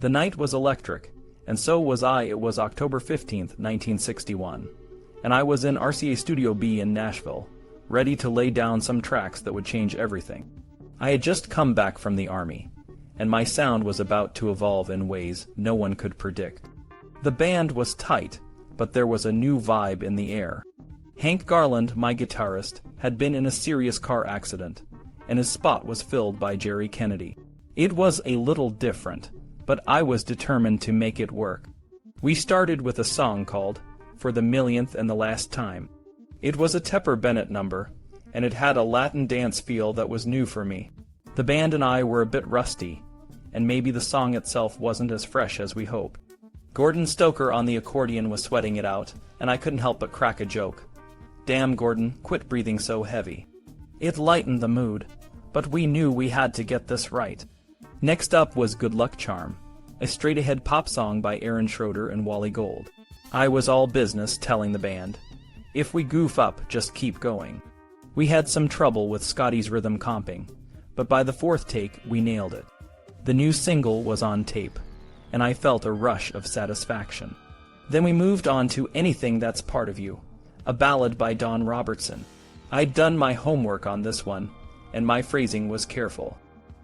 The night was electric, and so was I. It was October 15th, 1961, and I was in RCA Studio B in Nashville, ready to lay down some tracks that would change everything. I had just come back from the Army, and my sound was about to evolve in ways no one could predict. The band was tight, but there was a new vibe in the air. Hank Garland, my guitarist, had been in a serious car accident, and his spot was filled by Jerry Kennedy. It was a little different, but I was determined to make it work. We started with a song called For the Millionth and the Last Time. It was a Tepper Bennett number, and it had a Latin dance feel that was new for me. The band and I were a bit rusty, and maybe the song itself wasn't as fresh as we hoped. Gordon Stoker on the accordion was sweating it out, and I couldn't help but crack a joke. "Damn, Gordon, quit breathing so heavy." It lightened the mood, but we knew we had to get this right. Next up was Good Luck Charm, a straight-ahead pop song by Aaron Schroeder and Wally Gold. I was all business telling the band, if we goof up, just keep going. We had some trouble with Scotty's rhythm comping, but by the fourth take, we nailed it. The new single was on tape, and I felt a rush of satisfaction. Then we moved on to Anything That's Part of You, a ballad by Don Robertson. I'd done my homework on this one, and my phrasing was careful.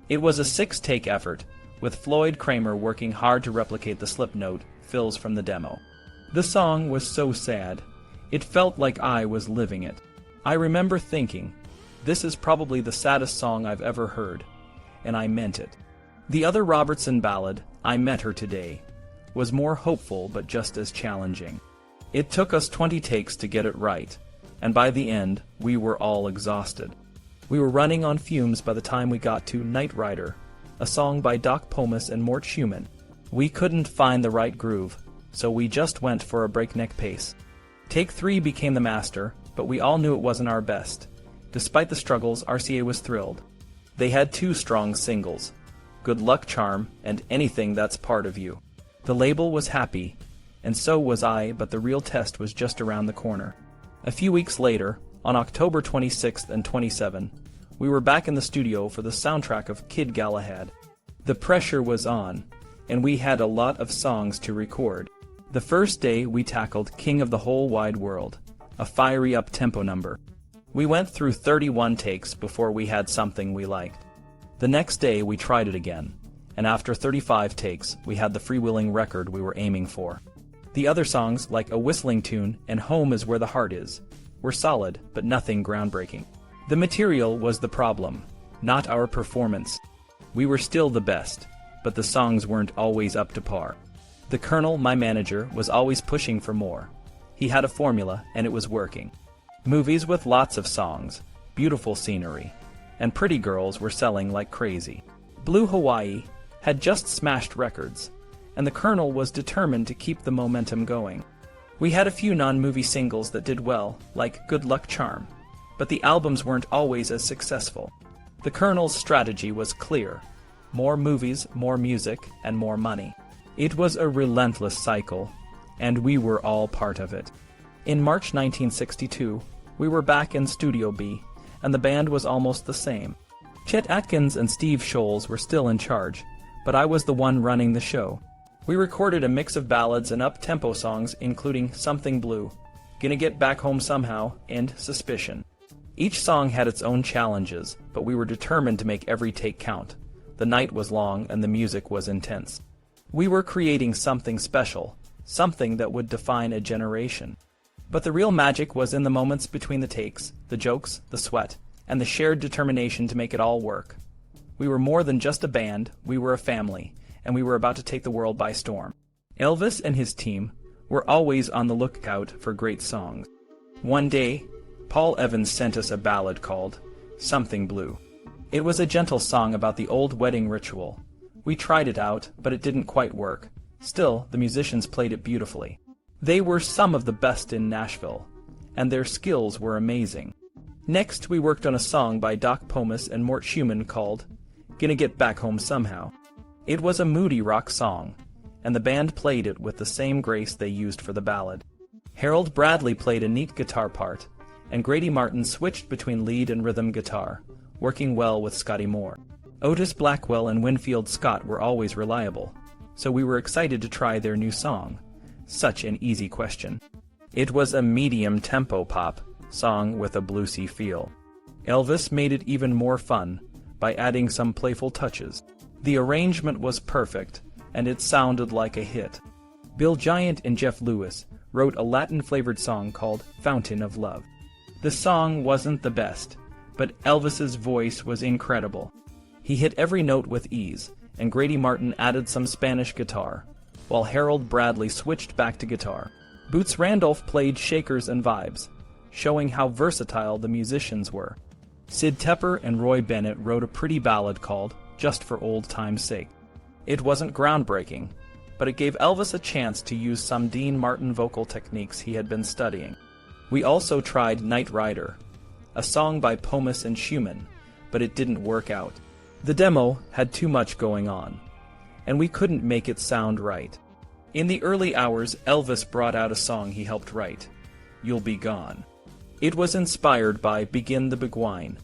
It was a 6-take effort, with Floyd Kramer working hard to replicate the slip note fills from the demo. The song was so sad, it felt like I was living it. I remember thinking, this is probably the saddest song I've ever heard, and I meant it. The other Robertson ballad, I Met Her Today, was more hopeful but just as challenging. It took us 20 takes to get it right, and by the end, we were all exhausted. We were running on fumes by the time we got to Night Rider, a song by Doc Pomus and Mort Schumann. We couldn't find the right groove, so we just went for a breakneck pace. Take 3 became the master, but we all knew it wasn't our best. Despite the struggles, RCA was thrilled. They had 2 strong singles, Good Luck Charm and Anything That's Part of You. The label was happy, and so was I, but the real test was just around the corner. A few weeks later, on October 26th and 27th, we were back in the studio for the soundtrack of Kid Galahad. The pressure was on, and we had a lot of songs to record. The first day we tackled King of the Whole Wide World, a fiery up-tempo number. We went through 31 takes before we had something we liked. The next day we tried it again, and after 35 takes we had the freewheeling record we were aiming for. The other songs, like A Whistling Tune and Home Is Where the Heart Is, were solid but nothing groundbreaking. The material was the problem, not our performance. We were still the best, but the songs weren't always up to par. The Colonel, my manager, was always pushing for more. He had a formula, and it was working. Movies with lots of songs, beautiful scenery, and pretty girls were selling like crazy. Blue Hawaii had just smashed records, and the Colonel was determined to keep the momentum going. We had a few non-movie singles that did well, like Good Luck Charm, but the albums weren't always as successful. The Colonel's strategy was clear: more movies, more music, and more money. It was a relentless cycle, and we were all part of it. In March 1962, we were back in Studio B, and the band was almost the same. Chet Atkins and Steve Scholes were still in charge, but I was the one running the show. We recorded a mix of ballads and up-tempo songs, including Something Blue, Gonna Get Back Home Somehow, and Suspicion. Each song had its own challenges, but we were determined to make every take count. The night was long and the music was intense. We were creating something special, something that would define a generation. But the real magic was in the moments between the takes, the jokes, the sweat, and the shared determination to make it all work. We were more than just a band, we were a family, and we were about to take the world by storm. Elvis and his team were always on the lookout for great songs. One day, Paul Evans sent us a ballad called Something Blue. It was a gentle song about the old wedding ritual. We tried it out, but it didn't quite work. Still, the musicians played it beautifully. They were some of the best in Nashville, and their skills were amazing. Next, we worked on a song by Doc Pomus and Mort Schumann called Gonna Get Back Home Somehow. It was a moody rock song, and the band played it with the same grace they used for the ballad. Harold Bradley played a neat guitar part, and Grady Martin switched between lead and rhythm guitar, working well with Scotty Moore. Otis Blackwell and Winfield Scott were always reliable, so we were excited to try their new song. Such an easy question. It was a medium tempo pop song with a bluesy feel. Elvis made it even more fun by adding some playful touches. The arrangement was perfect, and it sounded like a hit. Bill Giant and Jeff Lewis wrote a Latin-flavored song called Fountain of Love. The song wasn't the best, but Elvis's voice was incredible. He hit every note with ease, and Grady Martin added some Spanish guitar, while Harold Bradley switched back to guitar. Boots Randolph played shakers and vibes, showing how versatile the musicians were. Sid Tepper and Roy Bennett wrote a pretty ballad called Just for Old Time's Sake. It wasn't groundbreaking, but it gave Elvis a chance to use some Dean Martin vocal techniques he had been studying. We also tried Night Rider, a song by Pomus and Schumann, but it didn't work out. The demo had too much going on, and we couldn't make it sound right. In the early hours, Elvis brought out a song he helped write, You'll Be Gone. It was inspired by Begin the Big Wine,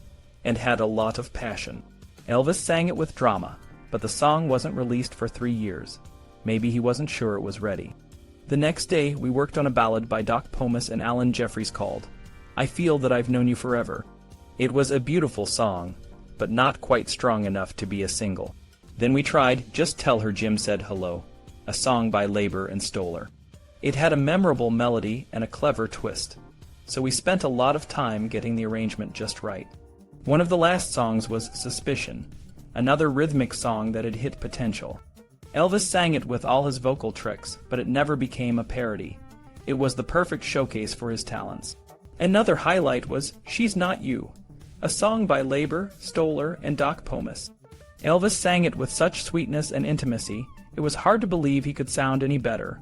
and had a lot of passion. Elvis sang it with drama, but the song wasn't released for 3 years. Maybe he wasn't sure it was ready. The next day, we worked on a ballad by Doc Pomus and Alan Jeffries called I Feel That I've Known You Forever. It was a beautiful song, but not quite strong enough to be a single. Then we tried Just Tell Her Jim Said Hello, a song by Labor and Stoller. It had a memorable melody and a clever twist, so we spent a lot of time getting the arrangement just right. One of the last songs was Suspicion, another rhythmic song that had hit potential. Elvis sang it with all his vocal tricks, but it never became a parody. It was the perfect showcase for his talents. Another highlight was She's Not You, a song by Labor, Stoller, and Doc Pomus. Elvis sang it with such sweetness and intimacy, it was hard to believe he could sound any better.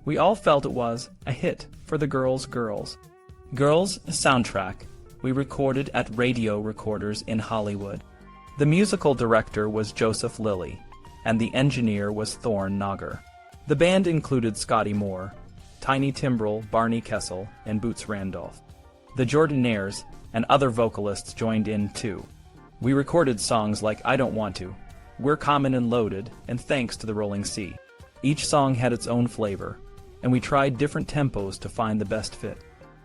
We all felt it was a hit for the Girls' soundtrack we recorded at Radio Recorders in Hollywood. The musical director was Joseph Lilly, and the engineer was Thorne Nogger. The band included Scotty Moore, Tiny Timbrel, Barney Kessel, and Boots Randolph. The Jordanaires and other vocalists joined in too. We recorded songs like I Don't Want To, We're Common and Loaded, and Thanks to the Rolling Sea. Each song had its own flavor, and we tried different tempos to find the best fit.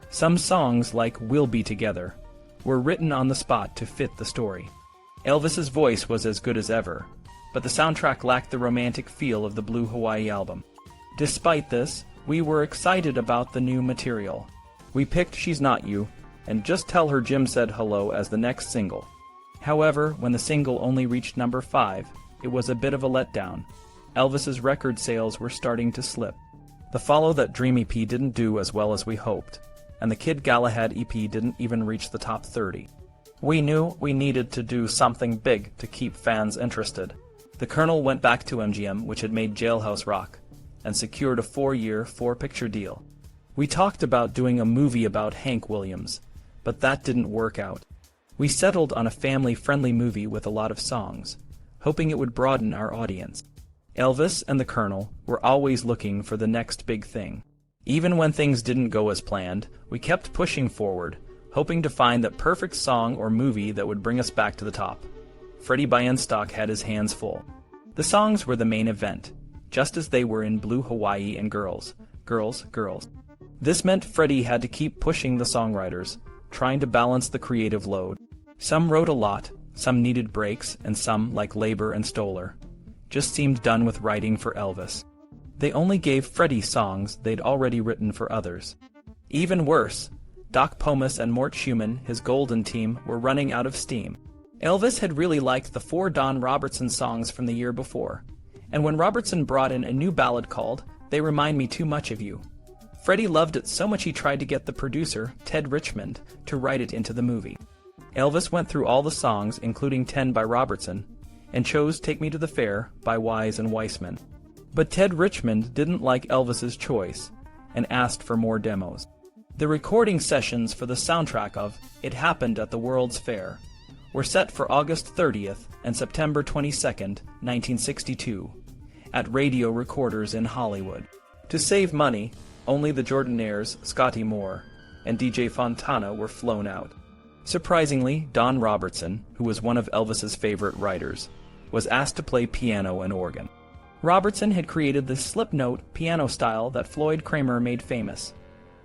Some songs, like We'll Be Together, were written on the spot to fit the story. Elvis's voice was as good as ever, but the soundtrack lacked the romantic feel of the Blue Hawaii album. Despite this, we were excited about the new material. We picked She's Not You, and Just Tell Her Jim Said Hello as the next single. However, when the single only reached number 5, it was a bit of a letdown. Elvis's record sales were starting to slip. The Follow That Dream EP didn't do as well as we hoped, and the Kid Galahad EP didn't even reach the top 30. We knew we needed to do something big to keep fans interested. The Colonel went back to MGM, which had made Jailhouse Rock, and secured a 4-year, 4-picture deal. We talked about doing a movie about Hank Williams, but that didn't work out. We settled on a family-friendly movie with a lot of songs, hoping it would broaden our audience. Elvis and the Colonel were always looking for the next big thing. Even when things didn't go as planned, we kept pushing forward, hoping to find that perfect song or movie that would bring us back to the top. Freddie Bienstock had his hands full. The songs were the main event, just as they were in Blue Hawaii and Girls. This meant Freddie had to keep pushing the songwriters, trying to balance the creative load. Some wrote a lot, some needed breaks, and some, like Labor and Stoller, just seemed done with writing for Elvis. They only gave Freddie songs they'd already written for others. Even worse, Doc Pomus and Mort Schumann, his Golden team, were running out of steam. Elvis had really liked the 4 Don Robertson songs from the year before, and when Robertson brought in a new ballad called They Remind Me Too Much of You, Freddie loved it so much he tried to get the producer, Ted Richmond, to write it into the movie. Elvis went through all the songs, including 10 by Robertson, and chose Take Me to the Fair by Wise and Weissman. But Ted Richmond didn't like Elvis's choice, and asked for more demos. The recording sessions for the soundtrack of It Happened at the World's Fair were set for August 30th and September 22nd, 1962, at Radio Recorders in Hollywood. To save money, only the Jordanaires, Scotty Moore, and DJ Fontana were flown out. Surprisingly, Don Robertson, who was one of Elvis's favorite writers, was asked to play piano and organ. Robertson had created the slip note piano style that Floyd Kramer made famous,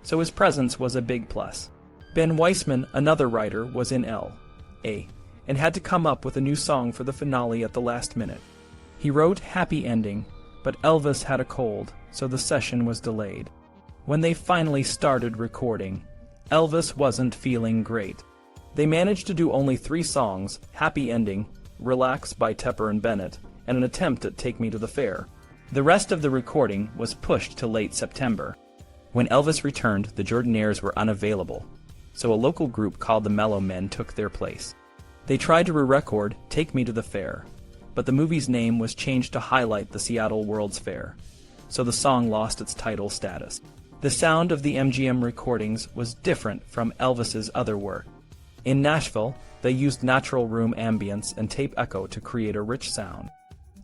so his presence was a big plus. Ben Weissman, another writer, was in L.A. and had to come up with a new song for the finale at the last minute. He wrote Happy Ending, but Elvis had a cold, so the session was delayed. When they finally started recording, Elvis wasn't feeling great. They managed to do only 3 songs, Happy Ending, Relax by Tepper and Bennett, and an attempt at Take Me to the Fair. The rest of the recording was pushed to late September. When Elvis returned, the Jordanaires were unavailable, so a local group called the Mellow Men took their place. They tried to re-record Take Me to the Fair, but the movie's name was changed to highlight the Seattle World's Fair, so the song lost its title status. The sound of the MGM recordings was different from Elvis's other work. In Nashville, they used natural room ambience and tape echo to create a rich sound.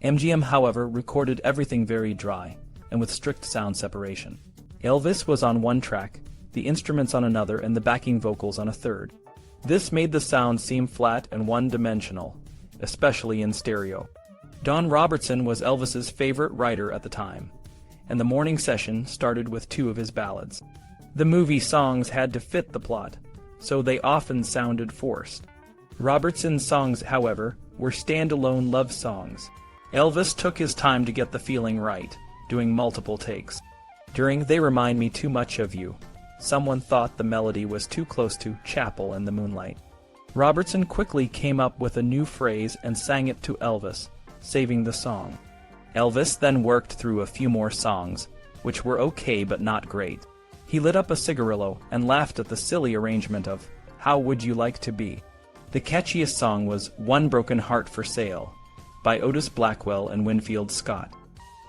MGM, however, recorded everything very dry, and with strict sound separation. Elvis was on one track, the instruments on another, and the backing vocals on a third. This made the sound seem flat and one-dimensional, especially in stereo. Don Robertson was Elvis's favorite writer at the time, and the morning session started with 2 of his ballads. The movie songs had to fit the plot, so they often sounded forced. Robertson's songs, however, were standalone love songs. Elvis took his time to get the feeling right, doing multiple takes. During They Remind Me Too Much of You, someone thought the melody was too close to Chapel in the Moonlight. Robertson quickly came up with a new phrase and sang it to Elvis, saving the song. Elvis then worked through a few more songs, which were okay but not great. He lit up a cigarillo and laughed at the silly arrangement of How Would You Like to Be? The catchiest song was One Broken Heart for Sale by Otis Blackwell and Winfield Scott.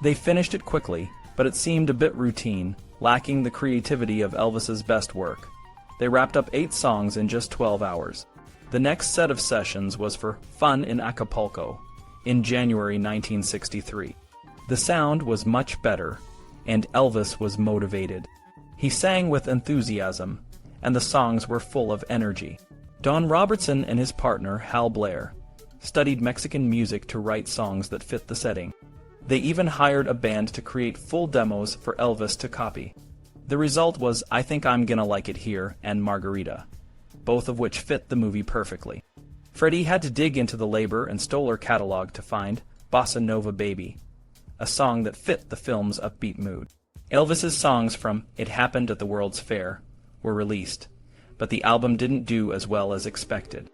They finished it quickly, but it seemed a bit routine, lacking the creativity of Elvis's best work. They wrapped up 8 songs in just 12 hours. The next set of sessions was for Fun in Acapulco in January 1963. The sound was much better, and Elvis was motivated. He sang with enthusiasm, and the songs were full of energy. Don Robertson and his partner, Hal Blair, studied Mexican music to write songs that fit the setting. They even hired a band to create full demos for Elvis to copy. The result was I Think I'm Gonna Like It Here and Margarita, both of which fit the movie perfectly. Freddie had to dig into the Labor and Stoller catalog to find Bossa Nova Baby, a song that fit the film's upbeat mood. Elvis's songs from It Happened at the World's Fair were released, but the album didn't do as well as expected.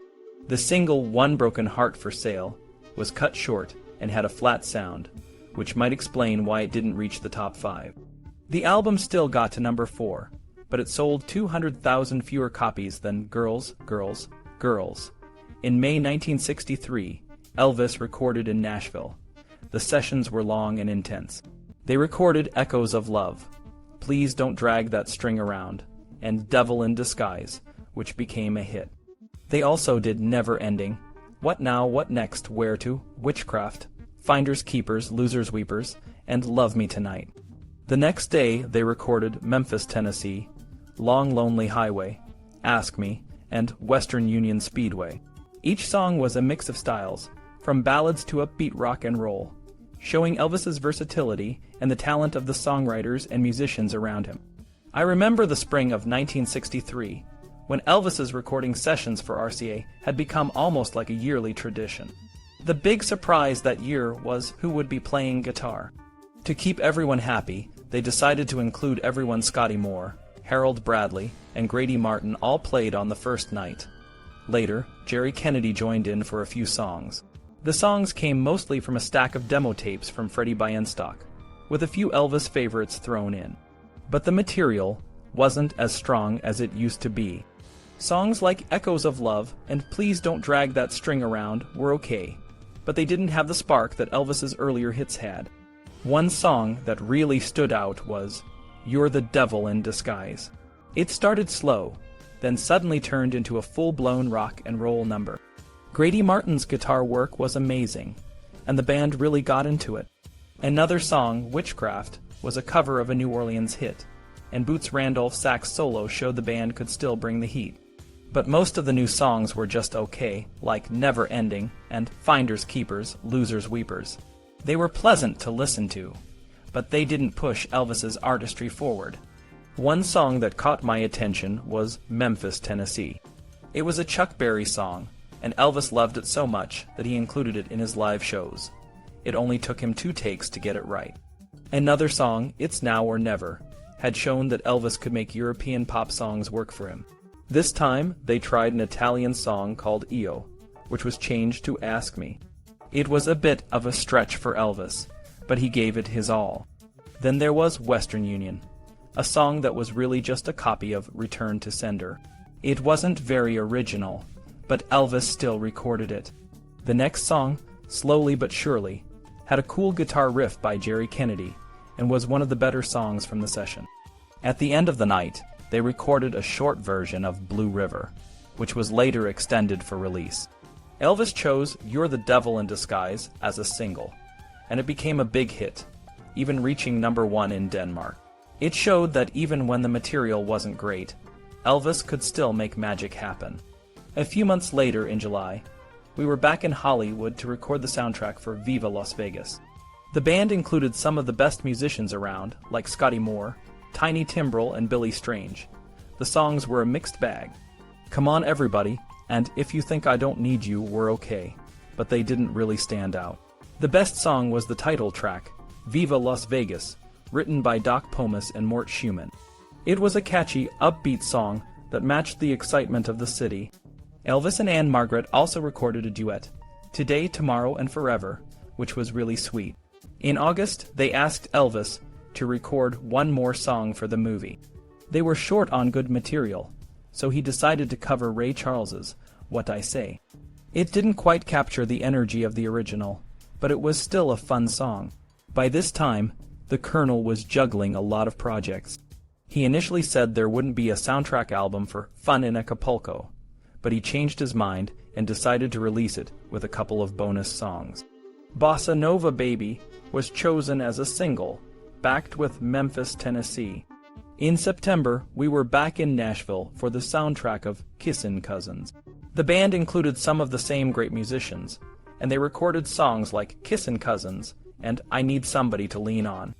The single One Broken Heart for Sale was cut short and had a flat sound, which might explain why it didn't reach the top 5. The album still got to number 4, but it sold 200,000 fewer copies than Girls, Girls, Girls. In May 1963, Elvis recorded in Nashville. The sessions were long and intense. They recorded Echoes of Love, Please Don't Drag That String Around, and Devil in Disguise, which became a hit. They also did Never Ending, What Now, What Next, Where To, Witchcraft, Finders Keepers, Losers Weepers, and Love Me Tonight. The next day, they recorded Memphis, Tennessee, Long Lonely Highway, Ask Me, and Western Union Speedway. Each song was a mix of styles, from ballads to upbeat rock and roll, showing Elvis's versatility and the talent of the songwriters and musicians around him. I remember the spring of 1963, when Elvis's recording sessions for RCA had become almost like a yearly tradition. The big surprise that year was who would be playing guitar. To keep everyone happy, they decided to include everyone. Scotty Moore, Harold Bradley, and Grady Martin all played on the first night. Later, Jerry Kennedy joined in for a few songs. The songs came mostly from a stack of demo tapes from Freddie Bienstock, with a few Elvis favorites thrown in. But the material wasn't as strong as it used to be. Songs like Echoes of Love and Please Don't Drag That String Around were okay, but they didn't have the spark that Elvis's earlier hits had. One song that really stood out was You're the Devil in Disguise. It started slow, then suddenly turned into a full-blown rock and roll number. Grady Martin's guitar work was amazing, and the band really got into it. Another song, Witchcraft, was a cover of a New Orleans hit, and Boots Randolph's sax solo showed the band could still bring the heat. But most of the new songs were just okay, like Never Ending and Finders Keepers, Losers Weepers. They were pleasant to listen to, but they didn't push Elvis's artistry forward. One song that caught my attention was Memphis, Tennessee. It was a Chuck Berry song, and Elvis loved it so much that he included it in his live shows. It only took him 2 takes to get it right. Another song, It's Now or Never, had shown that Elvis could make European pop songs work for him. This time, they tried an Italian song called Io, which was changed to Ask Me. It was a bit of a stretch for Elvis, but he gave it his all. Then there was Western Union, a song that was really just a copy of Return to Sender. It wasn't very original, but Elvis still recorded it. The next song, Slowly But Surely, had a cool guitar riff by Jerry Kennedy and was one of the better songs from the session. At the end of the night, they recorded a short version of Blue River, which was later extended for release. Elvis chose You're the Devil in Disguise as a single, and it became a big hit, even reaching #1 in Denmark. It showed that even when the material wasn't great, Elvis could still make magic happen. A few months later in July, we were back in Hollywood to record the soundtrack for Viva Las Vegas. The band included some of the best musicians around, like Scotty Moore, Tiny Timbrel, and Billy Strange. The songs were a mixed bag. Come On Everybody and If You Think I Don't Need You were okay, but they didn't really stand out. The best song was the title track, Viva Las Vegas, written by Doc Pomus and Mort Schumann. It was a catchy, upbeat song that matched the excitement of the city. Elvis and Anne Margaret also recorded a duet, Today, Tomorrow, and Forever, which was really sweet. In August, they asked Elvis to record one more song for the movie. They were short on good material, so he decided to cover Ray Charles's What I Say. It didn't quite capture the energy of the original, but it was still a fun song. By this time, the Colonel was juggling a lot of projects. He initially said there wouldn't be a soundtrack album for Fun in Acapulco, but he changed his mind and decided to release it with a couple of bonus songs. Bossa Nova Baby was chosen as a single, backed with Memphis, Tennessee. In September, we were back in Nashville for the soundtrack of Kissin' Cousins. The band included some of the same great musicians, and they recorded songs like Kissin' Cousins and I Need Somebody to Lean On.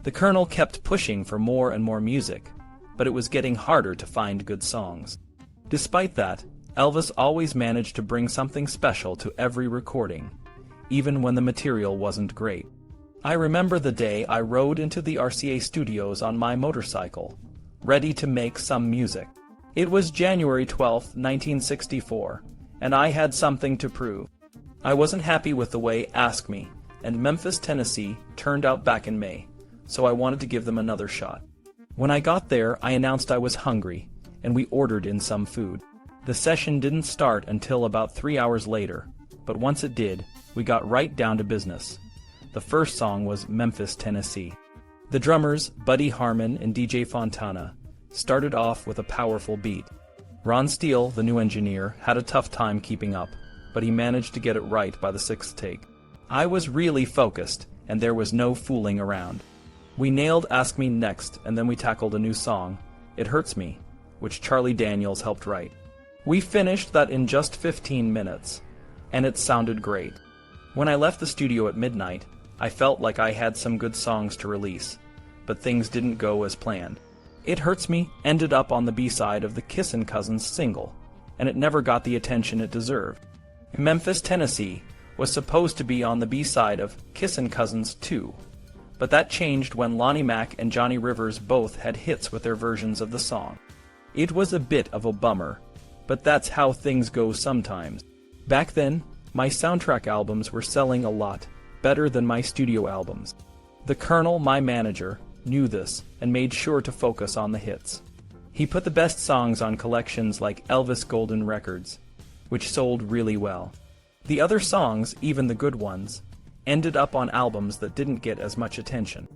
The Colonel kept pushing for more and more music, but it was getting harder to find good songs. Despite that, Elvis always managed to bring something special to every recording, even when the material wasn't great. I remember the day I rode into the RCA studios on my motorcycle, ready to make some music. It was January 12, 1964, and I had something to prove. I wasn't happy with the way Ask Me and Memphis, Tennessee turned out back in May, so I wanted to give them another shot. When I got there, I announced I was hungry, and we ordered in some food. The session didn't start until about 3 hours later, but once it did, we got right down to business. The first song was Memphis, Tennessee. The drummers, Buddy Harmon and DJ Fontana, started off with a powerful beat. Ron Steele, the new engineer, had a tough time keeping up, but he managed to get it right by the 6th take. I was really focused, and there was no fooling around. We nailed Ask Me next, and then we tackled a new song, It Hurts Me, which Charlie Daniels helped write. We finished that in just 15 minutes, and it sounded great. When I left the studio at midnight, I felt like I had some good songs to release, but things didn't go as planned. It Hurts Me ended up on the B-side of the Kissin' Cousins single, and it never got the attention it deserved. Memphis, Tennessee was supposed to be on the B-side of Kissin' Cousins 2, but that changed when Lonnie Mack and Johnny Rivers both had hits with their versions of the song. It was a bit of a bummer, but that's how things go sometimes. Back then, my soundtrack albums were selling a lot, better than my studio albums. The Colonel, my manager, knew this and made sure to focus on the hits. He put the best songs on collections like Elvis Golden Records, which sold really well. The other songs, even the good ones, ended up on albums that didn't get as much attention.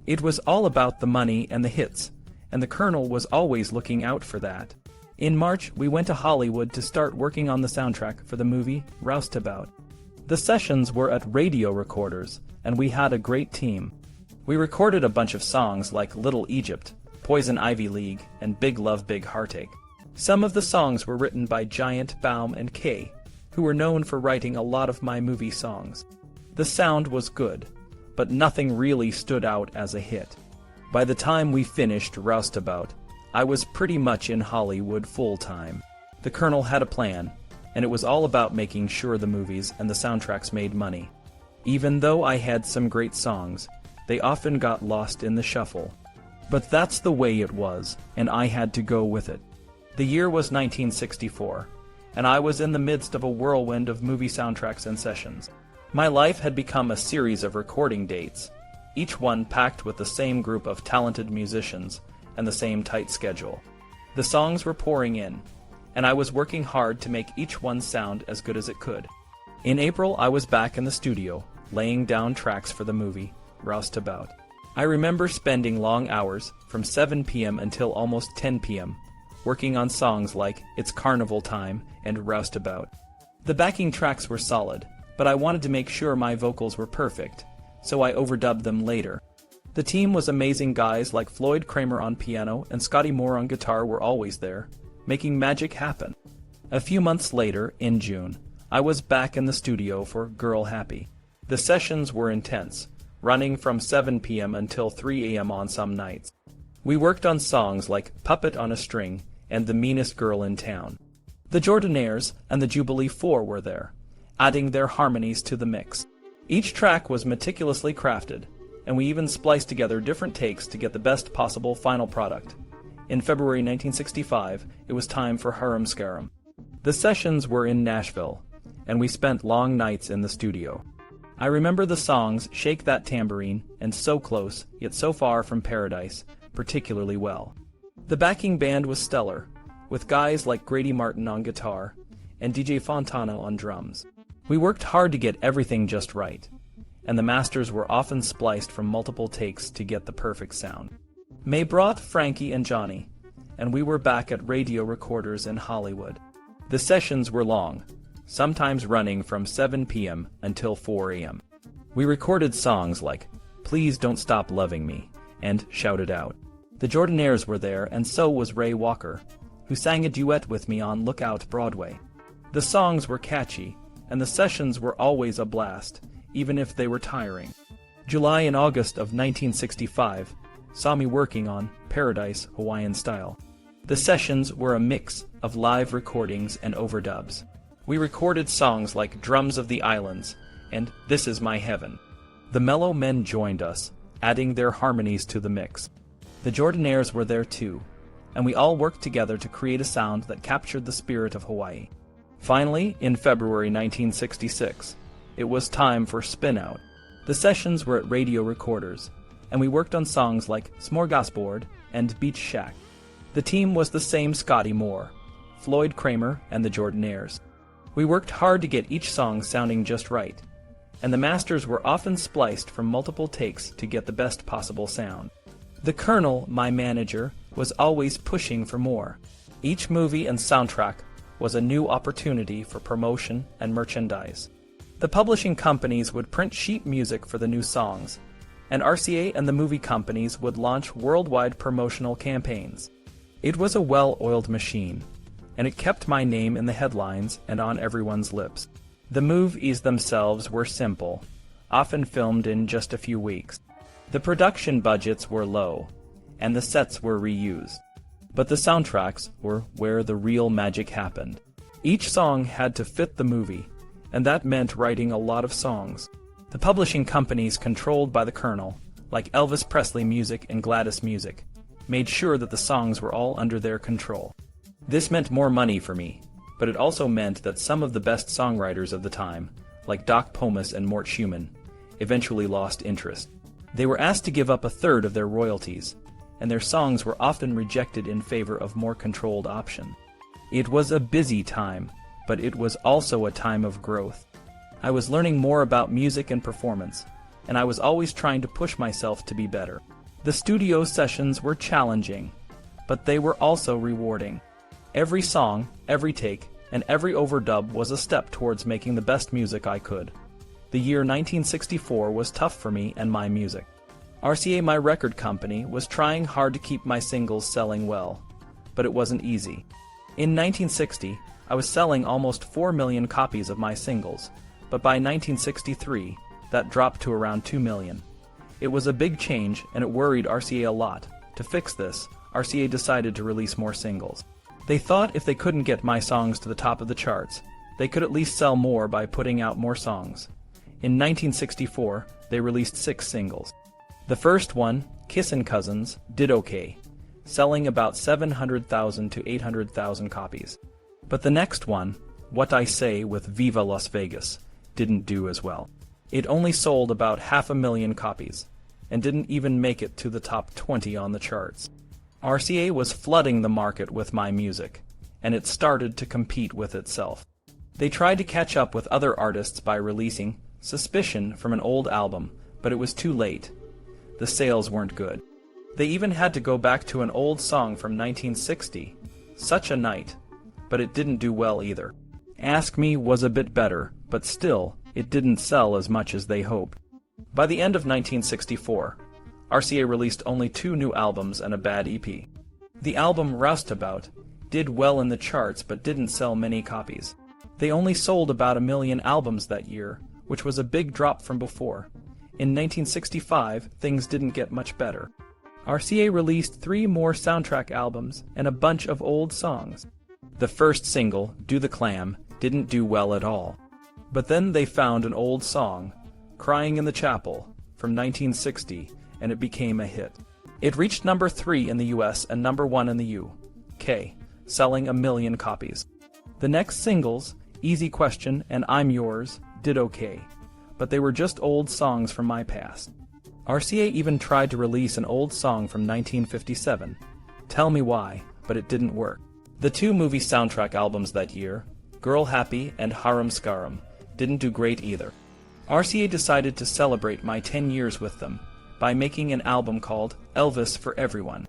It was all about the money and the hits, and the Colonel was always looking out for that. In March, we went to Hollywood to start working on the soundtrack for the movie Roustabout. The sessions were at radio recorders, and we had a great team. We recorded a bunch of songs like Little Egypt, Poison Ivy League, and Big Love Big Heartache. Some of the songs were written by Giant, Baum, and Kay, who were known for writing a lot of my movie songs. The sound was good, but nothing really stood out as a hit. By the time we finished Roustabout, I was pretty much in Hollywood full-time. The Colonel had a plan, and it was all about making sure the movies and the soundtracks made money. Even though I had some great songs, they often got lost in the shuffle. But that's the way it was, and I had to go with it. The year was 1964, and I was in the midst of a whirlwind of movie soundtracks and sessions. My life had become a series of recording dates, each one packed with the same group of talented musicians and the same tight schedule. The songs were pouring in, and I was working hard to make each one sound as good as it could. In April, I was back in the studio, laying down tracks for the movie, Roustabout. I remember spending long hours, from 7 p.m. until almost 10 p.m., working on songs like It's Carnival Time and Roustabout. The backing tracks were solid, but I wanted to make sure my vocals were perfect, so I overdubbed them later. The team was amazing. Guys like Floyd Kramer on piano and Scotty Moore on guitar were always there, making magic happen. A few months later, in June, I was back in the studio for Girl Happy. The sessions were intense, running from 7 p.m. until 3 a.m. on some nights. We worked on songs like Puppet on a String and The Meanest Girl in Town. The Jordanaires and the Jubilee Four were there, adding their harmonies to the mix. Each track was meticulously crafted, and we even spliced together different takes to get the best possible final product. In February 1965, it was time for Harum Scarum. The sessions were in Nashville, and we spent long nights in the studio. I remember the songs Shake That Tambourine and So Close, Yet So Far from Paradise particularly well. The backing band was stellar, with guys like Grady Martin on guitar and DJ Fontana on drums. We worked hard to get everything just right, and the masters were often spliced from multiple takes to get the perfect sound. May brought Frankie and Johnny, and we were back at radio recorders in Hollywood. The sessions were long, sometimes running from 7 p.m. until 4 a.m. We recorded songs like Please Don't Stop Loving Me and Shout It Out. The Jordanaires were there, and so was Ray Walker, who sang a duet with me on Lookout Broadway. The songs were catchy, and the sessions were always a blast, even if they were tiring. July and August of 1965 saw me working on Paradise Hawaiian Style. The sessions were a mix of live recordings and overdubs. We recorded songs like Drums of the Islands and This Is My Heaven. The Mellow Men joined us, adding their harmonies to the mix. The Jordanaires were there too, and we all worked together to create a sound that captured the spirit of Hawaii. Finally, in February 1966, it was time for Spin Out. The sessions were at radio recorders, and we worked on songs like Smorgasbord and Beach Shack. The team was the same: Scotty Moore, Floyd Kramer, and the Jordanaires. We worked hard to get each song sounding just right, and the masters were often spliced from multiple takes to get the best possible sound. The Colonel, my manager, was always pushing for more. Each movie and soundtrack was a new opportunity for promotion and merchandise. The publishing companies would print sheet music for the new songs, and RCA and the movie companies would launch worldwide promotional campaigns. It was a well-oiled machine, and it kept my name in the headlines and on everyone's lips. The movies themselves were simple, often filmed in just a few weeks. The production budgets were low, and the sets were reused. But the soundtracks were where the real magic happened. Each song had to fit the movie, and that meant writing a lot of songs. The publishing companies controlled by the Colonel, like Elvis Presley Music and Gladys Music, made sure that the songs were all under their control. This meant more money for me, but it also meant that some of the best songwriters of the time, like Doc Pomus and Mort Schumann, eventually lost interest. They were asked to give up a third of their royalties, and their songs were often rejected in favor of more controlled options. It was a busy time, but it was also a time of growth. I was learning more about music and performance, and I was always trying to push myself to be better. The studio sessions were challenging, but they were also rewarding. Every song, every take, and every overdub was a step towards making the best music I could. The year 1964 was tough for me and my music. RCA, my record company, was trying hard to keep my singles selling well, but it wasn't easy. In 1960, I was selling almost 4 million copies of my singles, but by 1963, that dropped to around 2 million. It was a big change, and it worried RCA a lot. To fix this, RCA decided to release more singles. They thought if they couldn't get my songs to the top of the charts, they could at least sell more by putting out more songs. In 1964, they released 6 singles. The first one, Kissin' Cousins, did okay, selling about 700,000 to 800,000 copies. But the next one, What I Say with Viva Las Vegas, didn't do as well. It only sold about 500,000 copies, and didn't even make it to the top 20 on the charts. RCA was flooding the market with my music, and it started to compete with itself. They tried to catch up with other artists by releasing Suspicion from an old album, but it was too late. The sales weren't good. They even had to go back to an old song from 1960, Such a Night, but it didn't do well either. Ask Me was a bit better, but still, it didn't sell as much as they hoped. By the end of 1964, RCA released only 2 new albums and a bad EP. The album Roustabout did well in the charts but didn't sell many copies. They only sold about 1 million albums that year, which was a big drop from before. In 1965, things didn't get much better. RCA released 3 more soundtrack albums and a bunch of old songs. The first single, Do the Clam, didn't do well at all. But then they found an old song, Crying in the Chapel, from 1960, and it became a hit. It reached number 3 in the US and number 1 in the UK, selling 1 million copies. The next singles, Easy Question and I'm Yours, did okay, but they were just old songs from my past. RCA even tried to release an old song from 1957, Tell Me Why, but it didn't work. The 2 movie soundtrack albums that year, Girl Happy and Harum Skarum, didn't do great either. RCA decided to celebrate my 10 years with them by making an album called Elvis for Everyone.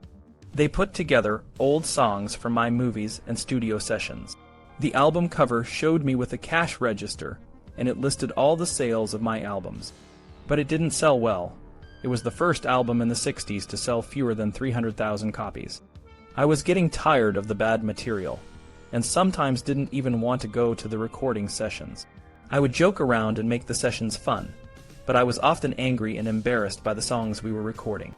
They put together old songs from my movies and studio sessions. The album cover showed me with a cash register, and it listed all the sales of my albums. But it didn't sell well. It was the first album in the 60s to sell fewer than 300,000 copies. I was getting tired of the bad material, and sometimes didn't even want to go to the recording sessions. I would joke around and make the sessions fun, but I was often angry and embarrassed by the songs we were recording.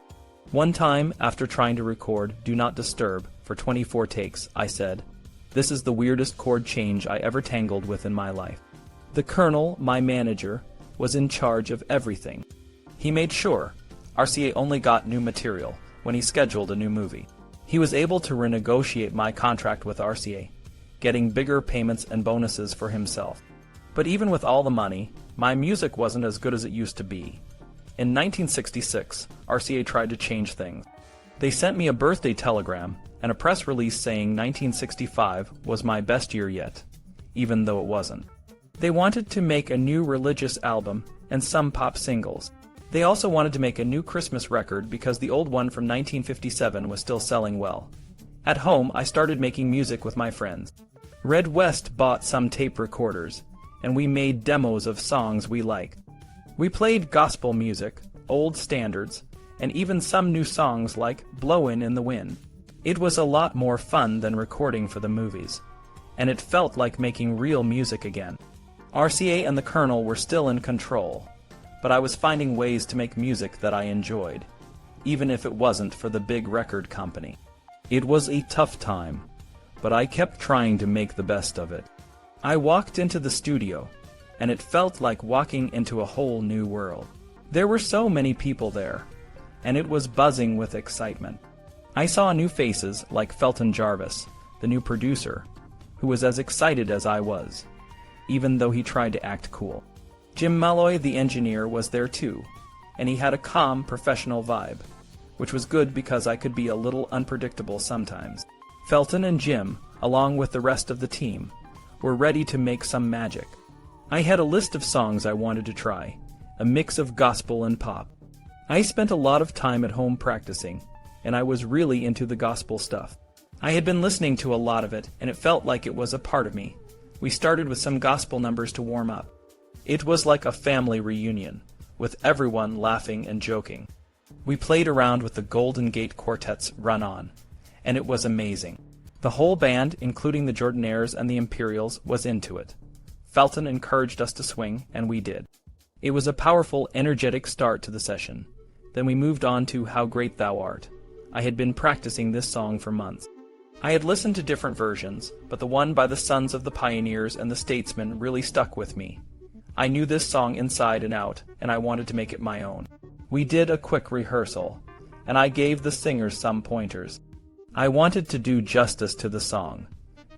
One time, after trying to record Do Not Disturb for 24 takes, I said, "This is the weirdest chord change I ever tangled with in my life." The Colonel, my manager, was in charge of everything. He made sure RCA only got new material when he scheduled a new movie. He was able to renegotiate my contract with RCA, getting bigger payments and bonuses for himself. But even with all the money, my music wasn't as good as it used to be. In 1966, RCA tried to change things. They sent me a birthday telegram and a press release saying 1965 was my best year yet, even though it wasn't. They wanted to make a new religious album and some pop singles. They also wanted to make a new Christmas record because the old one from 1957 was still selling well. At home, I started making music with my friends. Red West bought some tape recorders, and we made demos of songs we liked. We played gospel music, old standards, and even some new songs like Blowin' in the Wind. It was a lot more fun than recording for the movies, and it felt like making real music again. RCA and the Colonel were still in control, but I was finding ways to make music that I enjoyed, even if it wasn't for the big record company. It was a tough time, but I kept trying to make the best of it. I walked into the studio, and it felt like walking into a whole new world. There were so many people there, and it was buzzing with excitement. I saw new faces like Felton Jarvis, the new producer, who was as excited as I was, even though he tried to act cool. Jim Malloy, the engineer, was there too, and he had a calm, professional vibe, which was good because I could be a little unpredictable sometimes. Felton and Jim, along with the rest of the team, were ready to make some magic. I had a list of songs I wanted to try, a mix of gospel and pop. I spent a lot of time at home practicing, and I was really into the gospel stuff. I had been listening to a lot of it, and it felt like it was a part of me. We started with some gospel numbers to warm up. It was like a family reunion, with everyone laughing and joking. We played around with the Golden Gate Quartet's Run On, and it was amazing. The whole band, including the Jordanaires and the Imperials, was into it. Felton encouraged us to swing, and we did. It was a powerful, energetic start to the session. Then we moved on to How Great Thou Art. I had been practicing this song for months. I had listened to different versions, but the one by the Sons of the Pioneers and the Statesmen really stuck with me. I knew this song inside and out, and I wanted to make it my own. We did a quick rehearsal, and I gave the singers some pointers. I wanted to do justice to the song,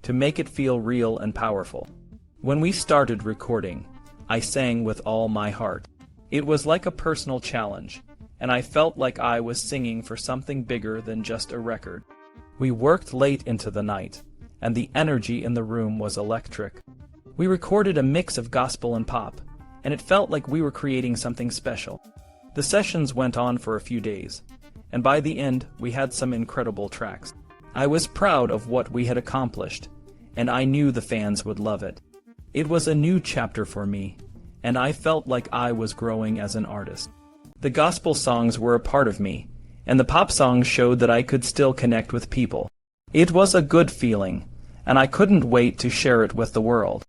to make it feel real and powerful. When we started recording, I sang with all my heart. It was like a personal challenge, and I felt like I was singing for something bigger than just a record. We worked late into the night, and the energy in the room was electric. We recorded a mix of gospel and pop, and it felt like we were creating something special. The sessions went on for a few days, and by the end, we had some incredible tracks. I was proud of what we had accomplished, and I knew the fans would love it. It was a new chapter for me, and I felt like I was growing as an artist. The gospel songs were a part of me, and the pop songs showed that I could still connect with people. It was a good feeling, and I couldn't wait to share it with the world.